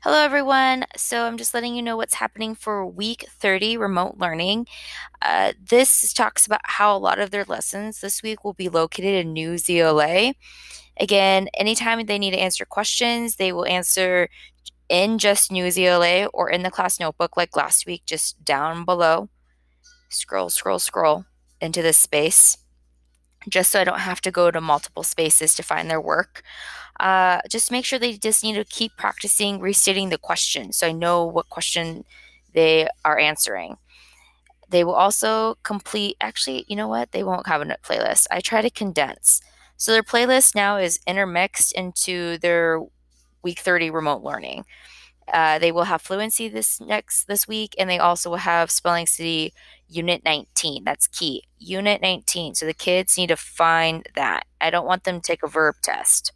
Hello, everyone. So I'm just letting you know what's happening for week 30 remote learning. This talks about how a lot of their lessons this week will be located in New ZLA. Again, anytime they need to answer questions, they will answer in just New ZLA or in the class notebook like last week, just down below. Scroll, scroll, scroll into this space, just so I don't have to go to multiple spaces to find their work. Just make sure they just need to keep practicing restating the question so I know what question they are answering. They will also complete, actually, you know what? They won't have a playlist. I try to condense. So their playlist now is intermixed into their week 30 remote learning. They will have fluency this week, and they also will have spelling city unit 19. That's key. Unit 19. So the kids need to find that. I don't want them to take a verb test.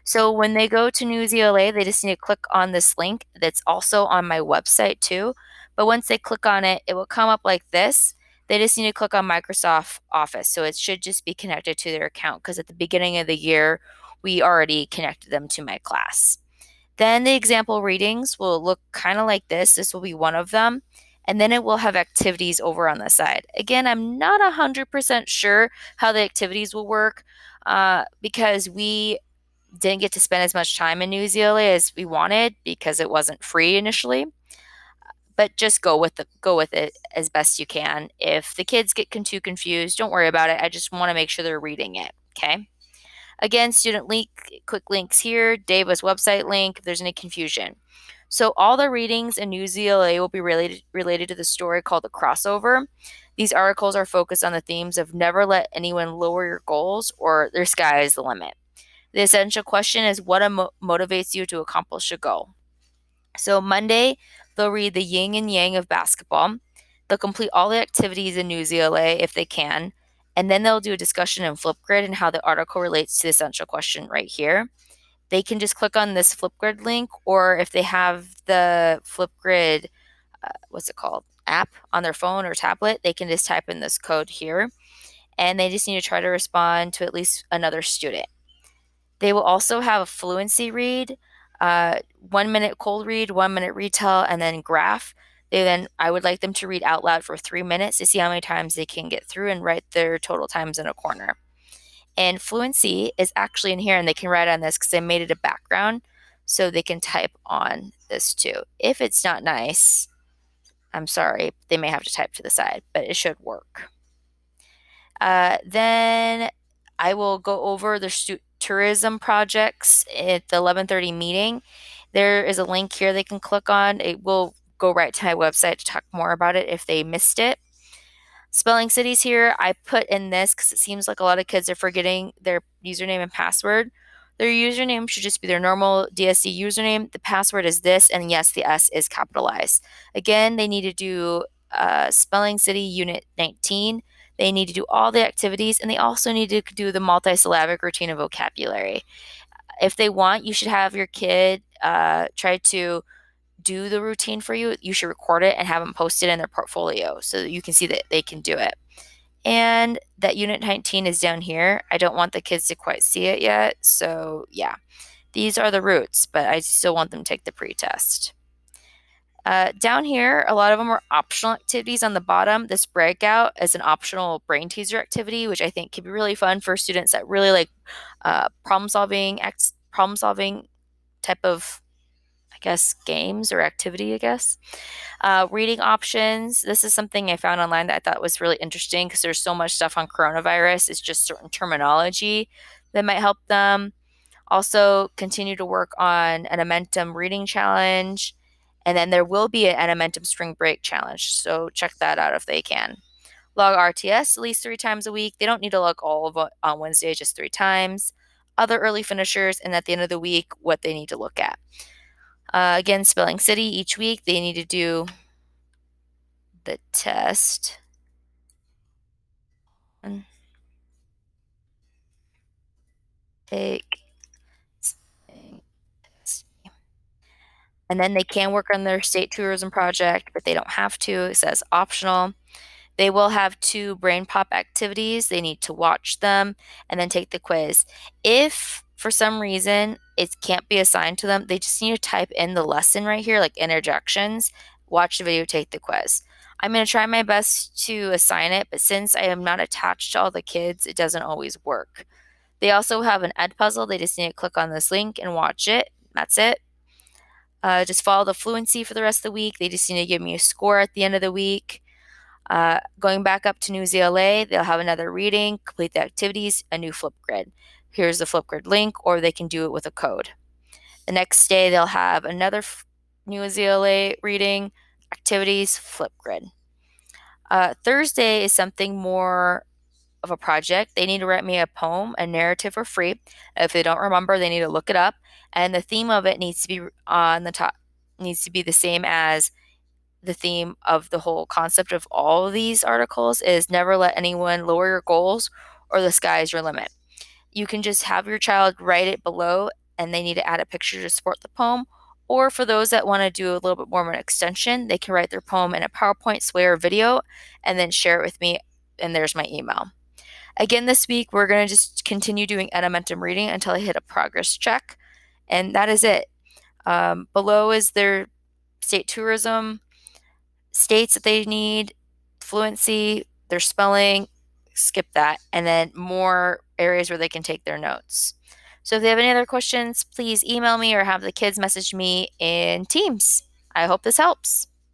So when they go to New ZLA, they just need to click on this link that's also on my website too. But once they click on it, it will come up like this. They just need to click on Microsoft Office. So it should just be connected to their account because at the beginning of the year, we already connected them to my class. Then the example readings will look kind of like this. This will be one of them. And then it will have activities over on the side. Again, I'm not 100% sure how the activities will work because we didn't get to spend as much time in New Zealand as we wanted because it wasn't free initially. But just go with it as best you can. If the kids get too confused, don't worry about it. I just want to make sure they're reading it. Okay. Again, student link, quick links here, Dava's website link if there's any confusion. So all the readings in New ZLA will be related to the story called The Crossover. These articles are focused on the themes of never let anyone lower your goals or their sky is the limit. The essential question is what motivates you to accomplish a goal. So Monday, they'll read the yin and yang of basketball. They'll complete all the activities in New ZLA if they can, and then they'll do a discussion in Flipgrid and how the article relates to the essential question right here. They can just click on this Flipgrid link, or if they have the Flipgrid, what's it called, app on their phone or tablet, they can just type in this code here, and they just need to try to respond to at least another student. They will also have a fluency read, 1 minute cold read, 1 minute retell, and then graph. I would like them to read out loud for 3 minutes to see how many times they can get through and write their total times in a corner. And fluency is actually in here, and they can write on this because I made it a background so they can type on this too. If it's not nice, I'm sorry, they may have to type to the side, but it should work. Then I will go over the tourism projects at the 11:30 meeting. There is a link here they can click on. It will go right to my website to talk more about it if they missed it. Spelling cities here, I put in this because it seems like a lot of kids are forgetting their username and password. Their username should just be their normal DSC username. The password is this, and yes, the S is capitalized. Again, they need to do Spelling City Unit 19. They need to do all the activities, and they also need to do the multisyllabic routine of vocabulary. If they want, you should have your kid try to do the routine for you. You should record it and have them post it in their portfolio so that you can see that they can do it. And that Unit 19 is down here. I don't want the kids to quite see it yet. So, yeah, these are the roots, but I still want them to take the pretest. Down here, a lot of them are optional activities on the bottom. This breakout is an optional brain teaser activity, which I think could be really fun for students that really like problem solving type of, I guess, games or activity, I guess. Reading options. This is something I found online that I thought was really interesting because there's so much stuff on coronavirus. It's just certain terminology that might help them. Also, continue to work on an Amentum reading challenge. And then there will be an Amentum spring break challenge. So check that out if they can. Log RTS at least 3 times a week. They don't need to log all of it on Wednesday, just 3 times. Other early finishers, and at the end of the week, what they need to look at. Again, Spelling City each week, they need to do the test. And take. And then they can work on their state tourism project, but they don't have to. It says optional. They will have 2 brain pop activities. They need to watch them and then take the quiz. If for some reason, it can't be assigned to them. They just need to type in the lesson right here, like interjections, watch the video, take the quiz. I'm going to try my best to assign it, but since I am not attached to all the kids, it doesn't always work. They also have an ed puzzle. They just need to click on this link and watch it. That's it. Just follow the fluency for the rest of the week. They just need to give me a score at the end of the week. Going back up to Newsela, they'll have another reading, complete the activities, a new Flipgrid. Here's the Flipgrid link, or they can do it with a code. The next day, they'll have another Newsela reading, activities, Flipgrid. Thursday is something more of a project. They need to write me a poem, a narrative for free. If they don't remember, they need to look it up. And the theme of it needs to be on the top, needs to be the same as the theme of the whole concept of all of these articles is never let anyone lower your goals or the sky is your limit. You can just have your child write it below and they need to add a picture to support the poem. Or for those that want to do a little bit more of an extension, they can write their poem in a PowerPoint, Sway, or video and then share it with me. And there's my email. Again, this week, we're going to just continue doing Edmentum reading until I hit a progress check. And that is it. Below is their state tourism, states that they need, fluency, their spelling, skip that, and then more areas where they can take their notes. So if they have any other questions, please email me or have the kids message me in Teams. I hope this helps.